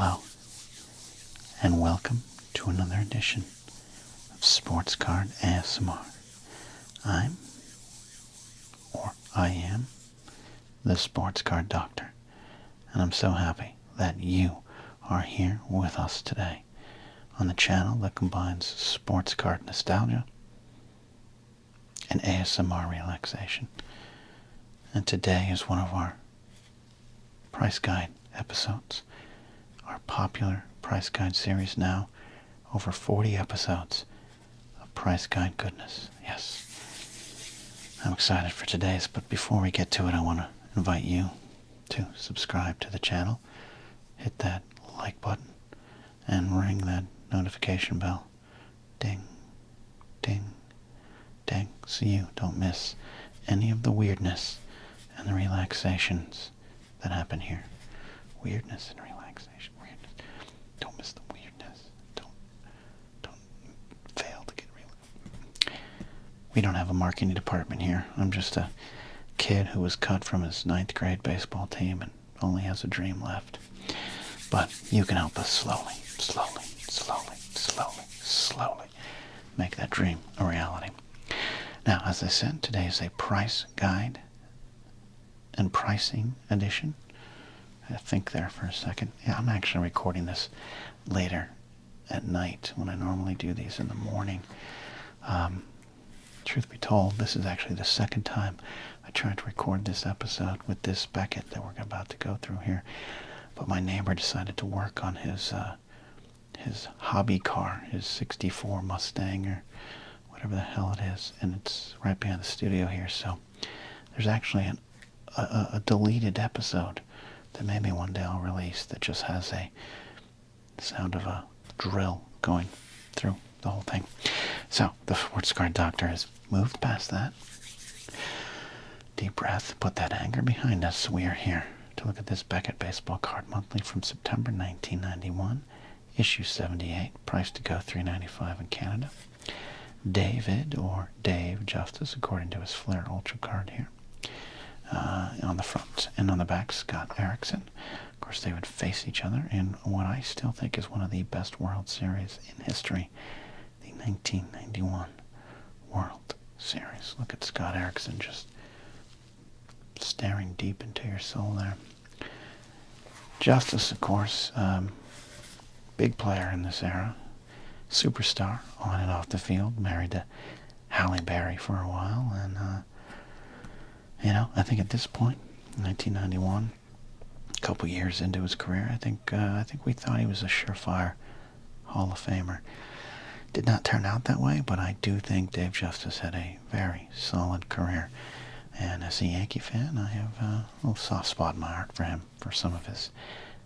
Hello, and welcome to another edition of Sports Card ASMR. I am the Sports Card Doctor, and I'm so happy that you are here with us today on the channel that combines sports card nostalgia and ASMR relaxation. And today is one of our price guide episodes. Our popular price guide series, now over 40 episodes of price guide goodness. Yes, I'm excited for today's, but before we get to it, I want to invite you to subscribe to the channel, hit that like button, and ring that notification bell. Ding, ding, ding, so you don't miss any of the weirdness and the relaxations that happen here. Weirdness and relaxation. Weirdness. Don't miss the weirdness. Don't fail to get real. We don't have a marketing department here. I'm just a kid who was cut from his 9th grade baseball team and only has a dream left. But you can help us slowly make that dream a reality. Now, as I said, today is a price guide and pricing edition. I think there for a second. Yeah, I'm actually recording this later at night when I normally do these in the morning. Truth be told, this is actually the second time I tried to record this episode with this Beckett that we're about to go through here. But my neighbor decided to work on his hobby car, his 64 Mustang or whatever the hell it is, and it's right behind the studio here. So there's actually a deleted episode that maybe one day I'll release that just has a sound of a drill going through the whole thing. So the Sports Card Doctor has moved past that. Deep breath, put that anger behind us. We are here to look at this Beckett Baseball Card Monthly from September 1991, issue 78, price to go $3.95 in Canada. David, or Dave Justice, according to his Flair Ultra card here. On the front and on the back, Scott Erickson. Of course, they would face each other in what I still think is one of the best World Series in history, the 1991 World Series. Look at Scott Erickson just staring deep into your soul there. Justice, of course, big player in this era, superstar on and off the field, married to Halle Berry for a while, and I think at this point, 1991, a couple years into his career, I think we thought he was a surefire Hall of Famer. Did not turn out that way, but I do think Dave Justice had a very solid career. And as a Yankee fan, I have a little soft spot in my heart for him, for some of his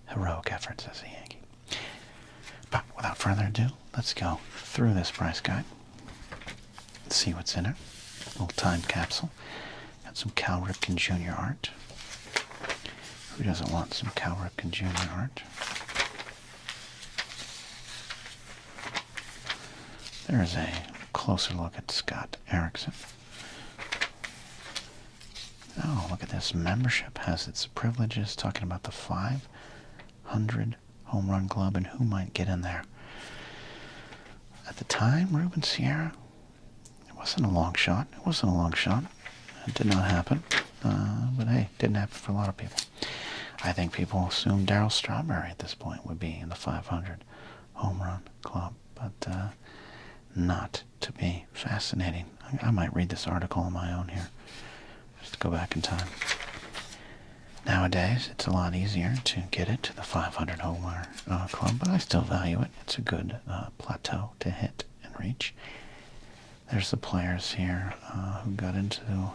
heroic efforts as a Yankee. But without further ado, let's go through this price guide and see what's in it. A little time capsule. Got some Cal Ripken Jr. art. Who doesn't want some Cal Ripken Jr. art? There's a closer look at Scott Erickson. Oh, look at this. Membership has its privileges, talking about the 500 home run club and who might get in there. At the time, Ruben Sierra, it wasn't a long shot. It did not happen. But hey, it didn't happen for a lot of people. I think people assumed Darryl Strawberry at this point would be in the 500 home run club, but not to be. Fascinating. I might read this article on my own here. Just go back in time. Nowadays, it's a lot easier to get it to the 500 homer club, but I still value it. It's a good plateau to hit and reach. There's the players here who got into the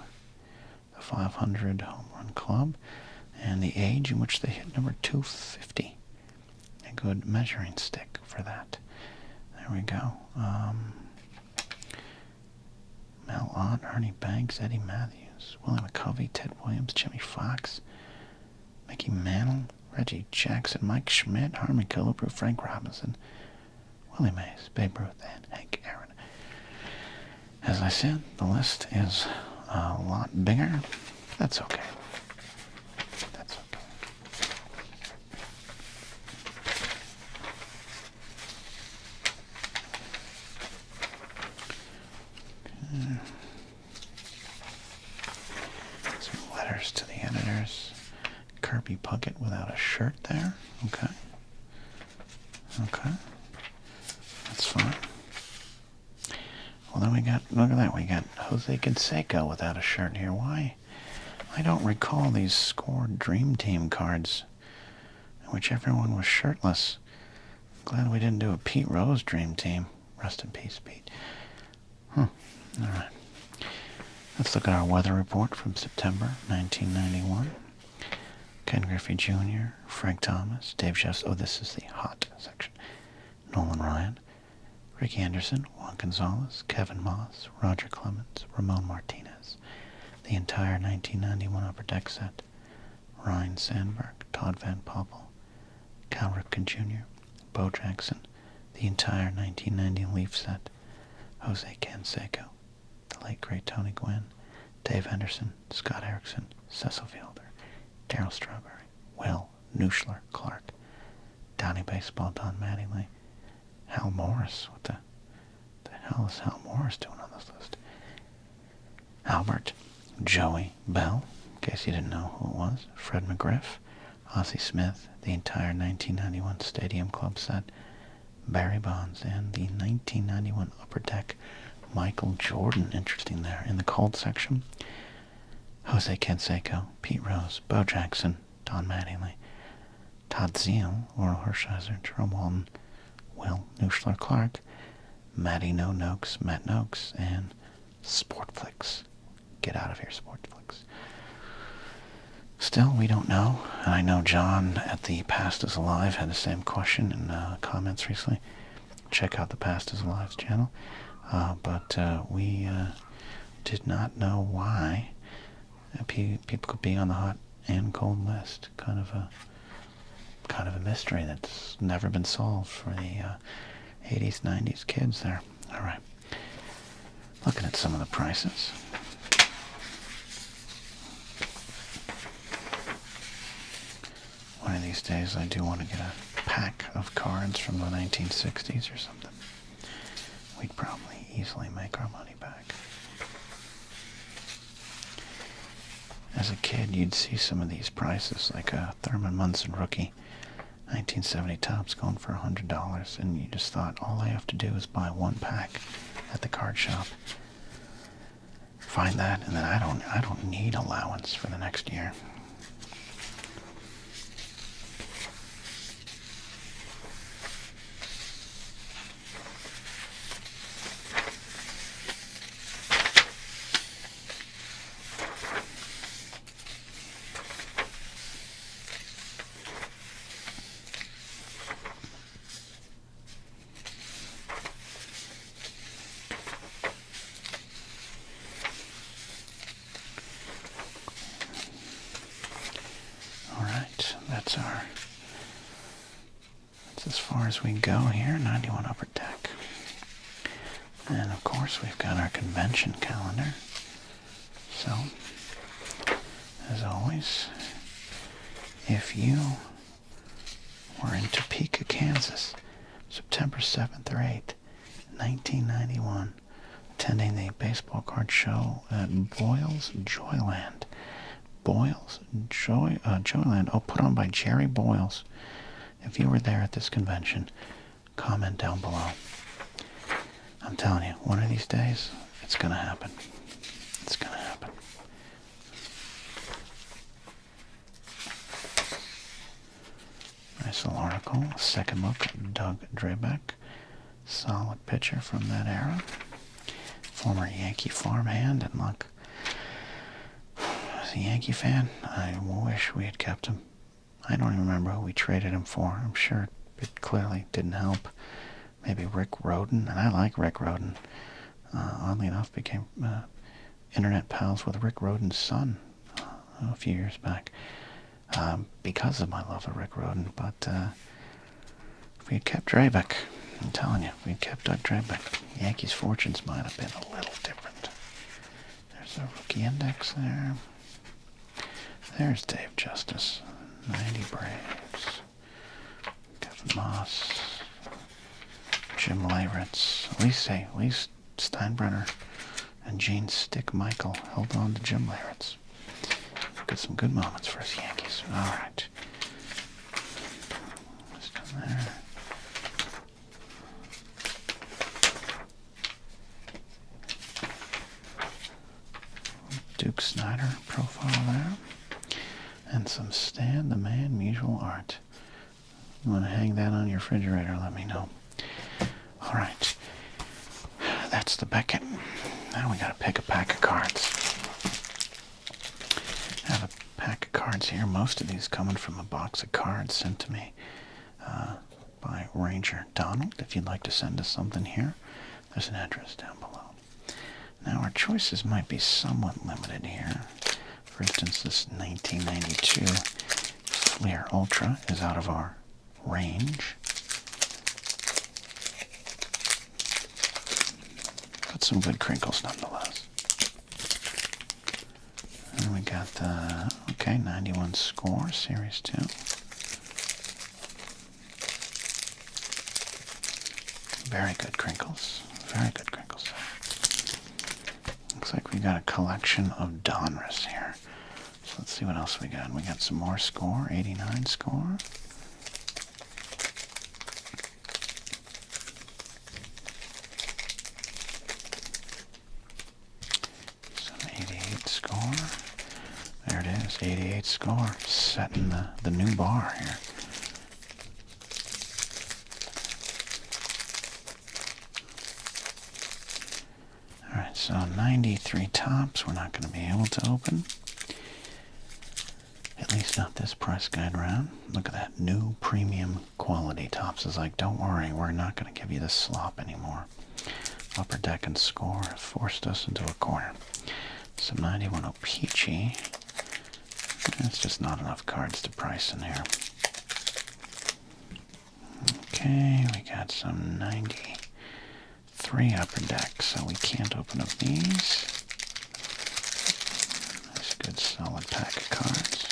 500 home run club and the age in which they hit number 250. A good measuring stick for that. There we go. Mel Ott, Ernie Banks, Eddie Matthews, Willie McCovey, Ted Williams, Jimmy Fox, Mickey Mantle, Reggie Jackson, Mike Schmidt, Harmon Killebrew, Frank Robinson, Willie Mays, Babe Ruth, and Hank Aaron. As I said, the list is a lot bigger. That's okay. That's okay. Kirby Puckett without a shirt there. Okay. Okay. That's fine. Well, then we got, look at that, we got Jose Canseco without a shirt here. Why? I don't recall these scored Dream Team cards in which everyone was shirtless. Glad we didn't do a Pete Rose Dream Team. Rest in peace, Pete. All right. Let's look at our weather report from September 1991. Ken Griffey Jr., Frank Thomas, Dave Jeffs. Oh, this is the hot section. Nolan Ryan, Ricky Anderson, Juan Gonzalez, Kevin Moss, Roger Clemens, Ramon Martinez. The entire 1991 Upper Deck set. Ryan Sandberg, Todd Van Poppel, Cal Ripken Jr., Bo Jackson. The entire 1990 Leaf set. Jose Canseco, the late great Tony Gwynn, Dave Henderson, Scott Erickson, Cecil Fielder, Darryl Strawberry, Will Nuschler Clark, Downey Baseball Don Mattingly, Hal Morris. What the hell is Hal Morris doing on this list? Albert, Joey Bell, in case you didn't know who it was, Fred McGriff, Ozzie Smith, the entire 1991 Stadium Club set, Barry Bonds, and the 1991 Upper Deck Michael Jordan. Interesting there. In the cold section, Jose Canseco, Pete Rose, Bo Jackson, Don Mattingly, Todd Zeal, Laurel Hershiser, Jerome Walton, Will Nuschler Clark, Matty No Noakes, Matt Noakes, and Sportflix. Get out of here, Sportflix. Still, we don't know. And I know John at the Past is Alive had the same question in comments recently. Check out the Past is Alive channel. But we did not know why people could be on the hot and cold list. Kind of a mystery that's never been solved for the 80s, 90s kids there. All right. Looking at some of the prices. One of these days I do want to get a pack of cards from the 1960s or something. We'd probably easily make our money back. As a kid, you'd see some of these prices, like a Thurman Munson rookie, 1970 Topps going for $100, and you just thought, all I have to do is buy one pack at the card shop. Find that, and then I don't need allowance for the next year. That's as far as we go here, 91 Upper Deck. And of course we've got our convention calendar. So, as always, if you were in Topeka, Kansas, September 7th or 8th, 1991, attending the baseball card show at Boyle's Joyland. Boyle's Joyland, put on by Jerry Boyles. If you were there at this convention, comment down below. I'm telling you, one of these days, it's going to happen. It's going to happen. Nice little article. Second look at Doug Drabeck. Solid pitcher from that era. Former Yankee farmhand, and look, as a Yankee fan, I wish we had kept him. I don't even remember who we traded him for. I'm sure it clearly didn't help. Maybe Rick Rhoden, and I like Rick Rhoden. Oddly enough, became internet pals with Rick Rhoden's son a few years back because of my love of Rick Rhoden. But if we had kept Drabeck, I'm telling you, if we had kept Doug Drabeck, Yankees' fortunes might have been a little different. There's a rookie index there. There's Dave Justice, 90 Braves. Kevin Moss, Jim Leyritz. At least Steinbrenner and Gene Stick Michael held on to Jim Leyritz. Got some good moments for us Yankees. Nice. All right. Just in there. Duke Snyder profile there. And some Stan the Man Mutual Art. You want to hang that on your refrigerator, let me know. All right. That's the Beckett. Now we got to pick a pack of cards. I have a pack of cards here. Most of these coming from a box of cards sent to me by Ranger Donald. If you'd like to send us something here, there's an address down below. Now our choices might be somewhat limited here. For instance, this 1992 Fleer Ultra is out of our range. But some good crinkles nonetheless. And we got the, 91 Score, Series 2. Very good crinkles. Very good crinkles. Looks like we got a collection of Donruss here. So let's see what else we got. We got some more Score, 89 Score. Some 88 Score. There it is, 88 Score, setting the new bar here. Alright, so 93 tops we're not going to be able to open. At least not this price guide round. Look at that, new premium quality tops. Is like, don't worry, we're not going to give you this slop anymore. Upper Deck and Score have forced us into a corner. Some 91 Peachy. It's just not enough cards to price in here. Okay, we got some 93 Upper Deck, so we can't open up these. Nice, good, solid pack of cards.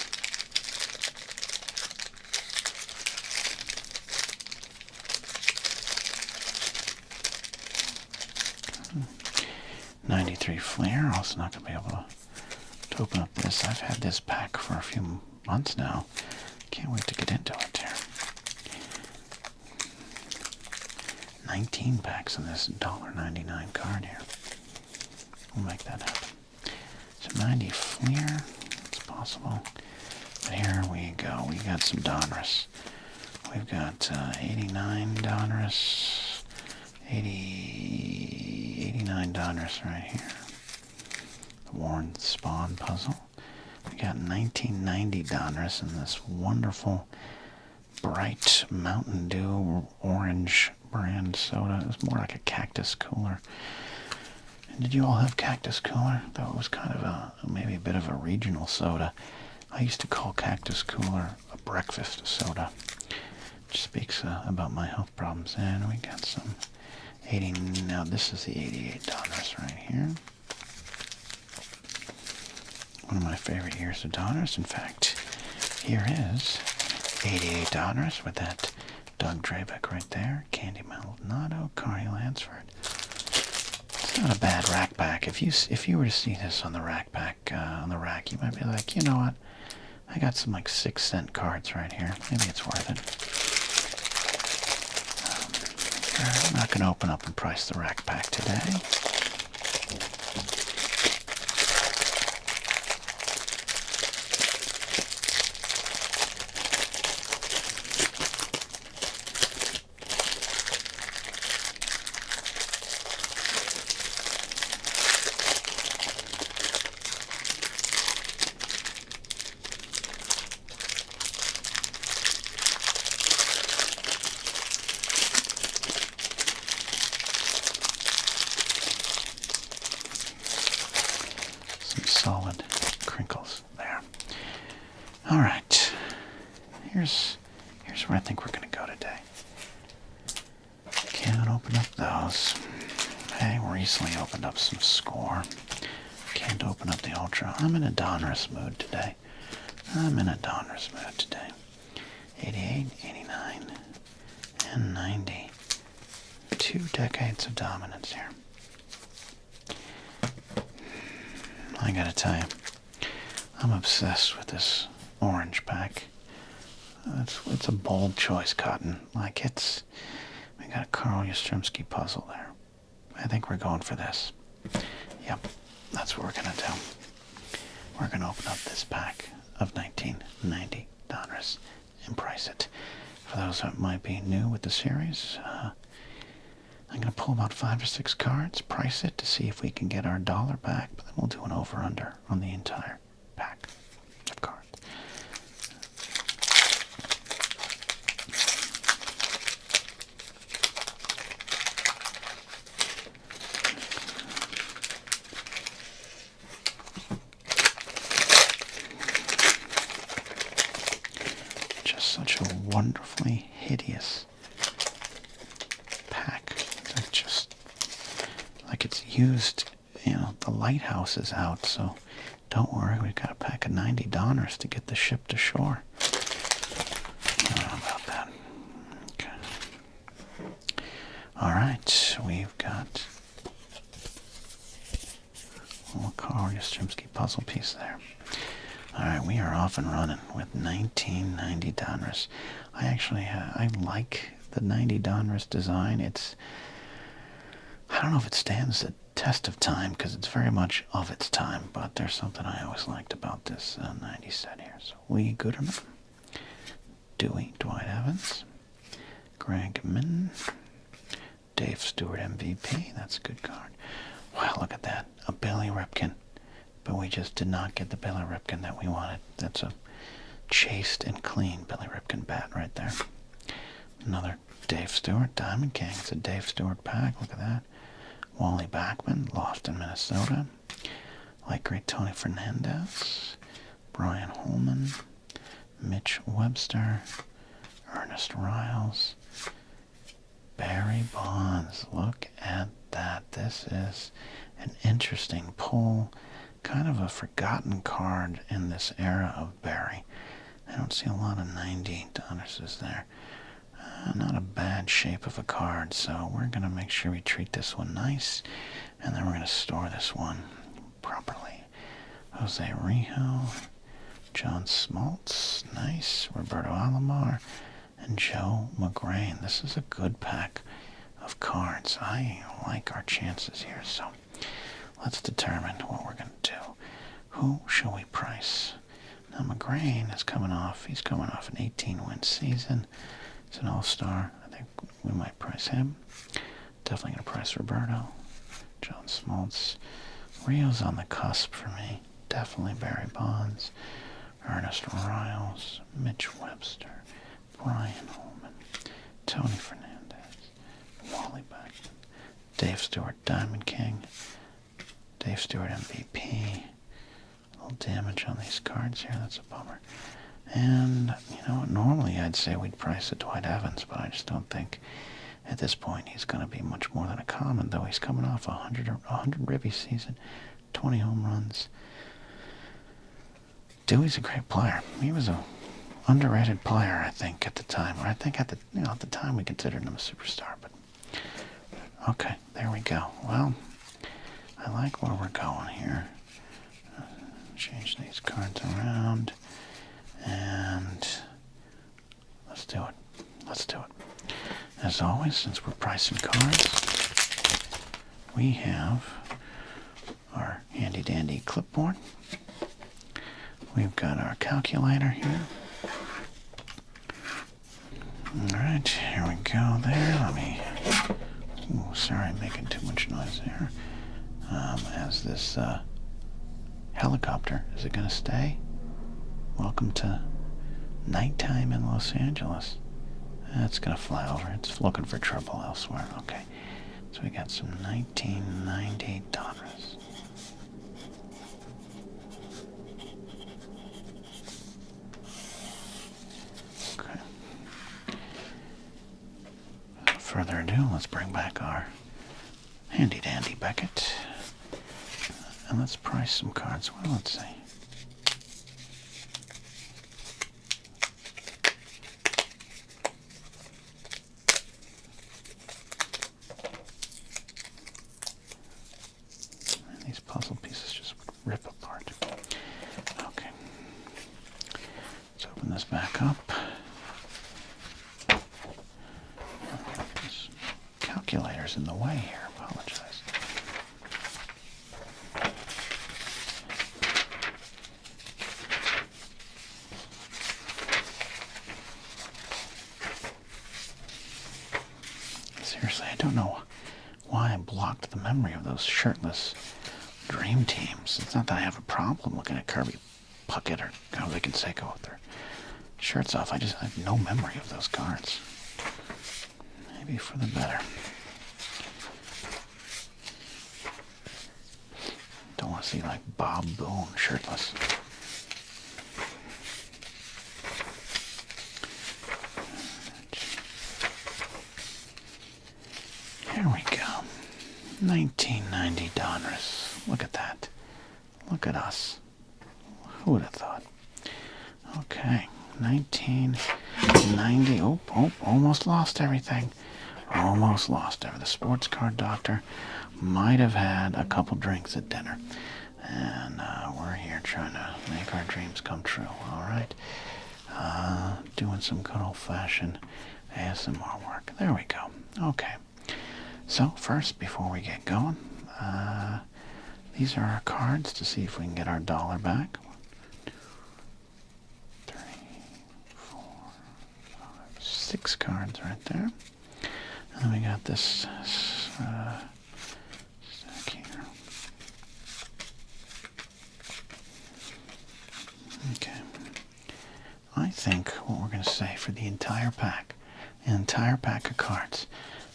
'93 Fleer, also not going to be able to open up this. I've had this pack for a few months now. Can't wait to get into it here. 19 packs in this $1.99 card here. We'll make that happen. So 90 Fleer, it's possible. But here we go. We got some Donruss. We've got 89 Donruss, 89 Donruss right here. The Warren Spawn puzzle. We got 1990 Donruss in this wonderful bright Mountain Dew orange brand soda. It was more like a Cactus Cooler. And did you all have Cactus Cooler? Though it was kind of maybe a bit of a regional soda. I used to call Cactus Cooler a breakfast soda, which speaks about my health problems. And we got some 80. Now this is the 88 Donruss right here. One of my favorite years of Donruss. In fact, here is 88 Donruss with that Doug Drabeck right there. Candy Maldonado, Carney Lansford. It's not a bad rack pack. If you were to see this on the rack pack, on the rack, you might be like, you know what? I got some like 6-cent cards right here. Maybe it's worth it. I'm not going to open up and price the rack pack today. Solid crinkles there. All right, here's where I think we're going to go today. Can't open up those. Hey, we recently opened up some Score. Can't open up the Ultra. I'm in a Donruss mood today. 88, 89, and 90. 2 decades of dominance here. I gotta tell you, I'm obsessed with this orange pack. It's a bold choice, Cotton. Like we got a Carl Yastrzemski puzzle there. I think we're going for this. Yep, that's what we're going to do. We're going to open up this pack of 1990 Donruss and price it. For those that might be new with the series, I'm going to pull about 5 or 6 cards, price it to see if we can get our dollar back, but then we'll do an over-under on the entire pack of cards. Such a wonderfully hideous pack. It's just like it's used, the lighthouse is out, so don't worry, we've got a pack of 90 Donruss to get the ship to shore. I don't know about that. Okay. Alright, we've got a little Carl Yastrzemski puzzle piece there. Alright, we are off and running with 1990 Donruss. I like the 90 Donruss design. I don't know if it stands the test of time because it's very much of its time, but there's something I always liked about this 90 set here. So Lee Gooderman, Dewey, Dwight Evans, Greg Minton, Dave Stewart MVP. That's a good card. Wow, look at that. A Billy Ripken. But we just did not get the Billy Ripken that we wanted. That's a chaste and clean Billy Ripken bat right there. Another Dave Stewart, Diamond King. It's a Dave Stewart pack. Look at that. Wally Backman, Lofton, Minnesota. Like great Tony Fernandez. Brian Holman. Mitch Webster. Ernest Riles. Barry Bonds. Look at that. This is an interesting pull. Kind of a forgotten card in this era of Barry. I don't see a lot of 90 Donrusses there. Not a bad shape of a card, so we're going to make sure we treat this one nice, and then we're going to store this one properly. Jose Rijo, John Smoltz, nice, Roberto Alomar, and Joe McGrain. This is a good pack of cards. I like our chances here, so let's determine what we're going to do. Who shall we price? Now McGrain is coming off. He's coming off an 18-win season. He's an all-star. I think we might price him. Definitely going to price Roberto. John Smoltz. Rio's on the cusp for me. Definitely Barry Bonds. Ernest Riles. Mitch Webster. Brian Holman. Tony Fernandez. Wally Backman. Dave Stewart, Diamond King. Dave Stewart MVP. A little damage on these cards here. That's a bummer. And, normally I'd say we'd price it Dwight Evans, but I just don't think at this point he's going to be much more than a common, though he's coming off a 100 ribby season, 20 home runs. Dewey's a great player. He was a underrated player, I think, at the time. Or I think at the time we considered him a superstar. But okay, there we go. Well, I like where we're going here. Change these cards around. And let's do it. Let's do it. As always, since we're pricing cards, we have our handy-dandy clipboard. We've got our calculator here. Alright, here we go there. Sorry, making too much noise there. As this helicopter, is it going to stay? Welcome to nighttime in Los Angeles. It's going to fly over. It's looking for trouble elsewhere. Okay, so we got some 1990 Donruss. Okay. Without further ado, let's bring back our handy-dandy Beckett. And let's price some cards. Well, let's see. These puzzle pieces just rip apart. Okay. Let's open this back up. fingers in the way here. Apologize. Seriously, I don't know why I blocked the memory of those shirtless dream teams. It's not that I have a problem looking at Kirby Puckett or Jose Canseco with their shirts off. I have no memory of those cards. Maybe for the better. Don't want to see like Bob Boone shirtless. Here we go. 1990 Donruss. Look at that. Look at us. Who would have thought? Okay. 1990. Oh, almost lost everything. Almost lost everything. The sports card doctor might have had a couple drinks at dinner. And we're here trying to make our dreams come true. All right. Doing some good old-fashioned ASMR work. There we go. Okay. So first, before we get going, these are our cards to see if we can get our dollar back. 1, 2, 3, 4, 5, 6 cards right there. And then we got this stack here. Okay. I think what we're going to say for the entire pack, an entire pack of cards,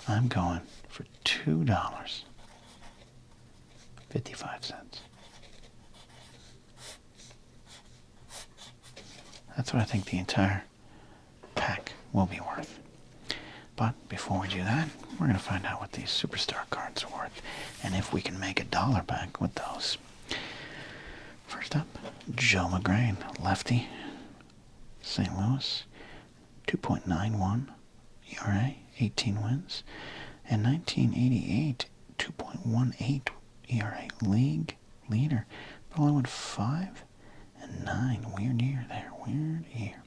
I'm going for $2.55. That's what I think the entire pack will be worth. But before we do that, we're going to find out what these superstar cards are worth and if we can make $1 back with those. First up, Joe McGrain, lefty, St. Louis, 2.91 ERA, 18 wins. And 1988, 2.18 ERA, league leader. But only went 5 and 9. Weird year there. Weird year.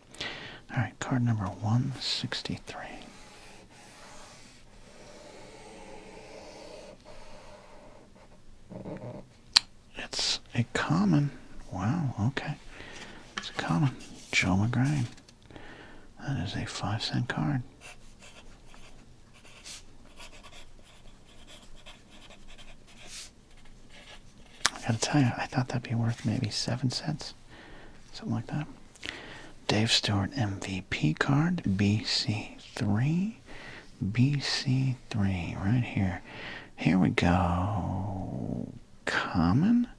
All right, card number 163. It's a common. Wow, okay. It's a common. Joe McGrain. That is a 5-cent card. I gotta tell you, I thought that'd be worth maybe 7 cents. Something like that. Dave Stewart MVP card, BC3. BC3, right here. Here we go. Common?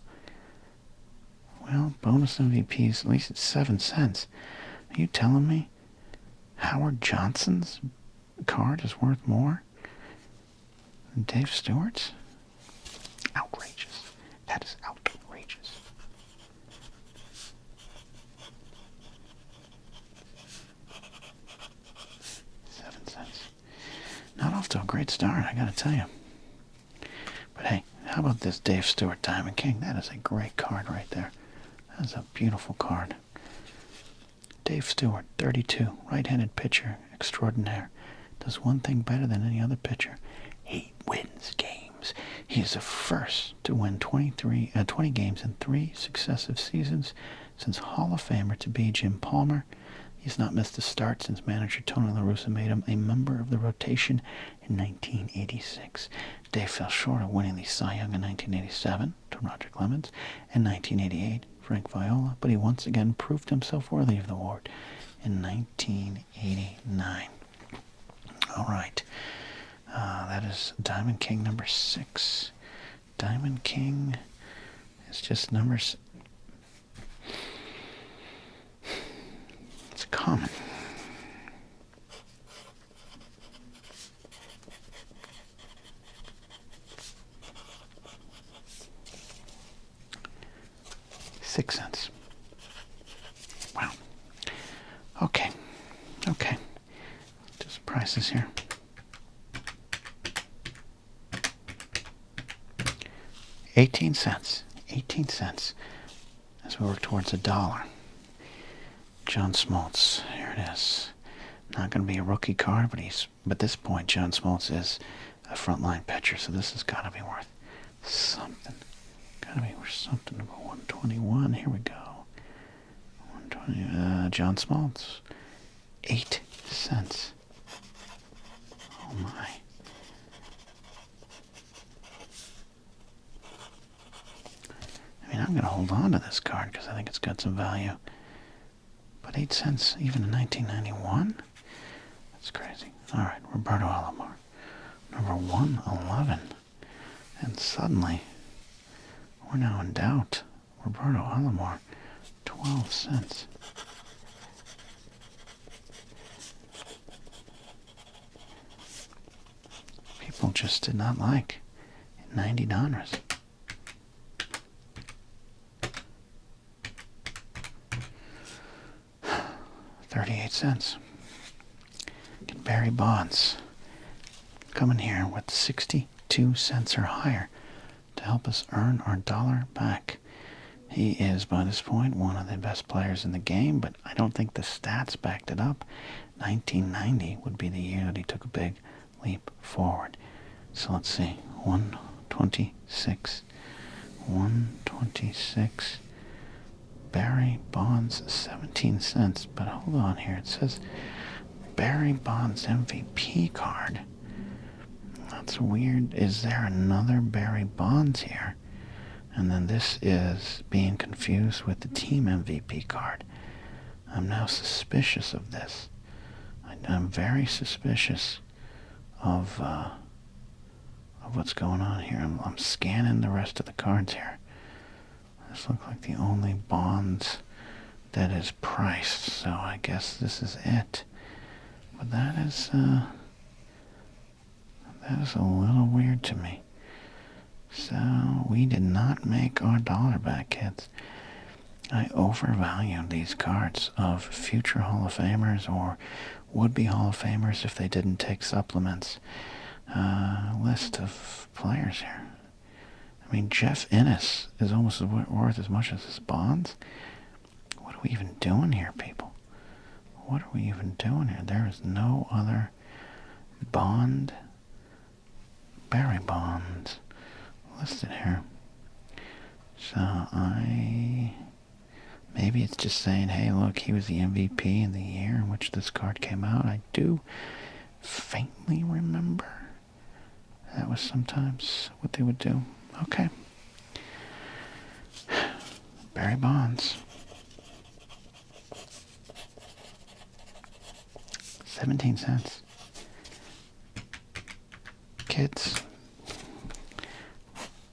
Well, bonus MVPs, at least it's 7 cents. Are you telling me Howard Johnson's card is worth more than Dave Stewart's? Outrageous. That is outrageous. $0.07. Not off to a great start, I gotta tell you. But hey, how about this Dave Stewart Diamond King? That is a great card right there. That is a beautiful card. Dave Stewart, 32, right-handed pitcher extraordinaire. Does one thing better than any other pitcher. He wins games. He is the first to win 20 games in 3 successive seasons since Hall of Famer to be Jim Palmer. He's not missed a start since manager Tony La Russa made him a member of the rotation in 1986. Dave fell short of winning the Cy Young in 1987 to Roger Clemens and 1988 Frank Viola, but he once again proved himself worthy of the award in 1989. All right. That is Diamond King number 6. Diamond King is just numbers. It's common. $0.06. Wow. Okay. Just prices here. 18 cents. 18 cents. As we work towards $1. John Smoltz. Here it is. Not going to be a rookie card, but at this point, John Smoltz is a frontline pitcher, so this has got to be worth something. Got to be worth something. Number 121. Here we go. 120. John Smoltz. 8 cents. Oh my. I mean, I'm going to hold on to this card because I think it's got some value. But 8 cents even in 1991? That's crazy. All right, Roberto Alomar. Number 111. And suddenly, we're now in doubt. Roberto Alomar, 12 cents. People just did not like $90. 38 cents. Get Barry Bonds coming here with 62 cents or higher to help us earn our dollar back. He is, by this point, one of the best players in the game, but I don't think the stats backed it up. 1990 would be the year that he took a big leap forward. So let's see. 126. 126. Barry Bonds, 17 cents. But hold on here. It says Barry Bonds MVP card. That's weird. Is there another Barry Bonds here? And then this is being confused with the team MVP card. I'm now suspicious of this. I'm very suspicious of what's going on here. I'm scanning the rest of the cards here. This looks like the only Bonds that is priced, so I guess this is it. But that is a little weird to me. So we did not make our dollar back, kids. I overvalued these cards of future Hall of Famers or would-be Hall of Famers if they didn't take supplements. List of players here. I mean, Jeff Innes is almost worth as much as his Bonds. What are we even doing here, people? What are we even doing here? There is no other Bond, Barry Bonds listed here. So maybe it's just saying, hey, look, he was the MVP in the year in which this card came out. I do faintly remember that was sometimes what they would do. Okay. Barry Bonds. 17 cents. Kids,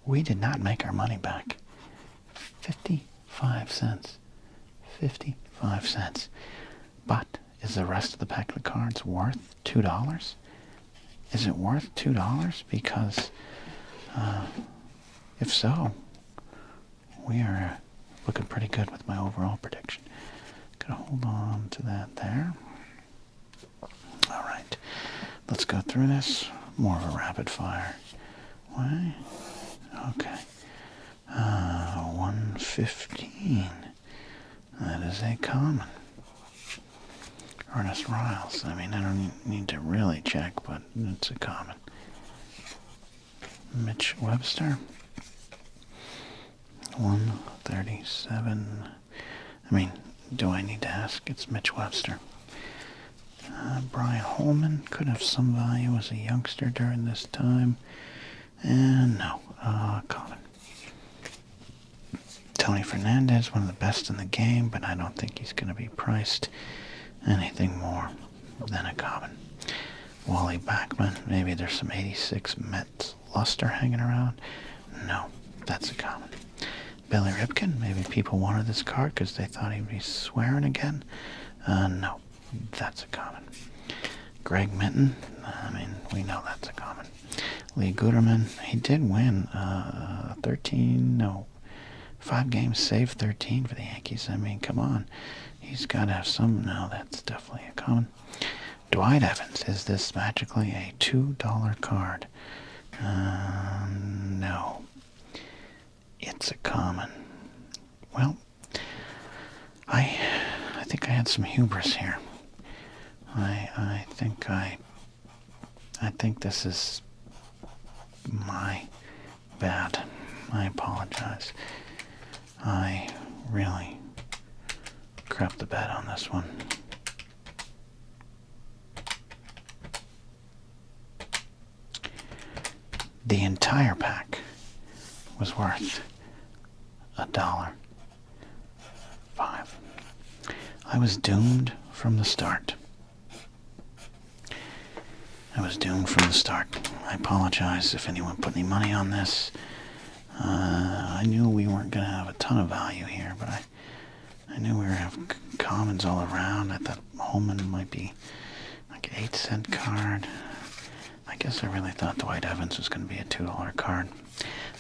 we did not make our money back. 55 cents. 55 cents. But is the rest of the pack of the cards worth $2? Is it worth $2? Because if so, we are looking pretty good with my overall prediction. Gonna hold on to that there. All right, let's go through this. More of a rapid fire way. Okay. 115. That is a common. Ernest Riles. I mean, I don't need to really check, but it's a common. Mitch Webster. 137. I mean, do I need to ask? It's Mitch Webster. Brian Holman could have some value as a youngster during this time. And no, common. Tony Fernandez, one of the best in the game, but I don't think he's going to be priced anything more than a common. Wally Backman, maybe there's some 86 Mets luster hanging around. No, that's a common. Billy Ripken, maybe people wanted this card because they thought he'd be swearing again. No, that's a common. Greg Minton, I mean, we know that's a common. Lee Guterman, he did win 5 games, saved 13 for the Yankees. I mean, come on. He's got to have some. No, that's definitely a common. Dwight Evans, is this magically a $2 card? No. It's a common. Well, I think I had some hubris here. I think this is my bad. I apologize. I really crapped the bed on this one. The entire pack was worth $1.05. I was doomed from the start. I was doomed from the start. I apologize if anyone put any money on this. I knew we weren't going to have a ton of value here, but I knew we were going to have commons all around. I thought Holman might be like an 8-cent card. I guess I really thought Dwight Evans was going to be a $2 card.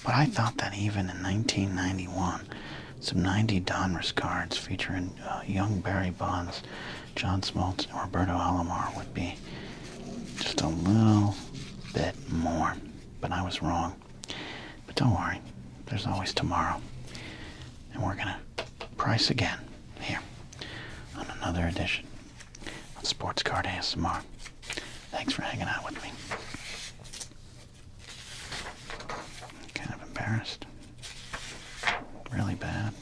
But I thought that even in 1991, some 90 Donruss cards featuring young Barry Bonds, John Smoltz, and Roberto Alomar would be just a little bit more. But I was wrong. But don't worry, there's always tomorrow. And we're going to price again here on another edition of Sports Card ASMR. Thanks for hanging out with me. Kind of embarrassed. Really bad.